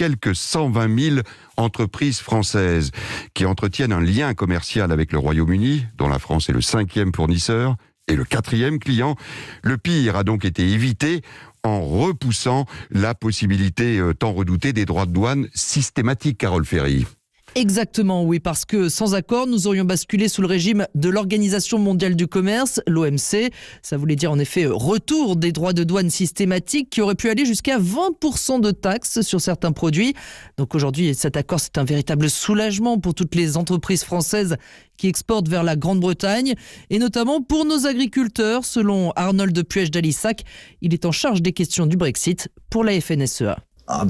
quelques 120 000 entreprises françaises qui entretiennent un lien commercial avec le Royaume-Uni, dont la France est le 5e fournisseur et le 4e client. Le pire a donc été évité en repoussant la possibilité tant redoutée des droits de douane systématiques, Carole Ferry. Exactement, oui, parce que sans accord, nous aurions basculé sous le régime de l'Organisation mondiale du commerce, l'OMC. Ça voulait dire en effet retour des droits de douane systématiques qui auraient pu aller jusqu'à 20% de taxes sur certains produits. Donc aujourd'hui, cet accord, c'est un véritable soulagement pour toutes les entreprises françaises qui exportent vers la Grande-Bretagne et notamment pour nos agriculteurs. Selon Arnold Puech-Dalissac, il est en charge des questions du Brexit pour la FNSEA.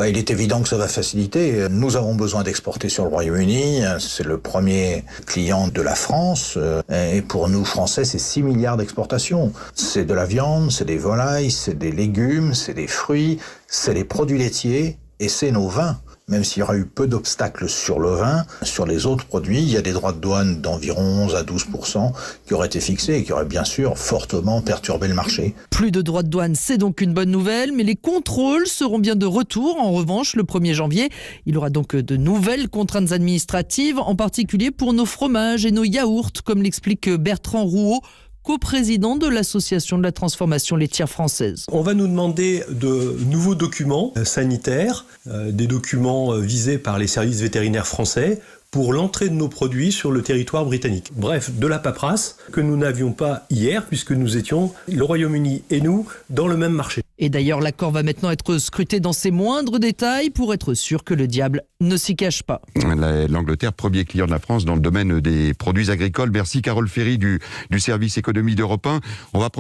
Il est évident que ça va faciliter. Nous avons besoin d'exporter sur le Royaume-Uni. C'est le premier client de la France. Et pour nous, Français, c'est 6 milliards d'exportations. C'est de la viande, c'est des volailles, c'est des légumes, c'est des fruits, c'est des produits laitiers et c'est nos vins. Même s'il y aura eu peu d'obstacles sur le vin, sur les autres produits, il y a des droits de douane d'environ 11 à 12% qui auraient été fixés et qui auraient bien sûr fortement perturbé le marché. Plus de droits de douane, c'est donc une bonne nouvelle, mais les contrôles seront bien de retour. En revanche, le 1er janvier, il y aura donc de nouvelles contraintes administratives, en particulier pour nos fromages et nos yaourts, comme l'explique Bertrand Rouault, coprésident de l'Association de la transformation laitière française. On va nous demander de nouveaux documents sanitaires, des documents visés par les services vétérinaires français pour l'entrée de nos produits sur le territoire britannique. Bref, de la paperasse que nous n'avions pas hier puisque nous étions, le Royaume-Uni et nous, dans le même marché. Et d'ailleurs, l'accord va maintenant être scruté dans ses moindres détails pour être sûr que le diable ne s'y cache pas. L'Angleterre, premier client de la France dans le domaine des produits agricoles. Merci Carole Ferry du service économie d'Europe 1. On va prendre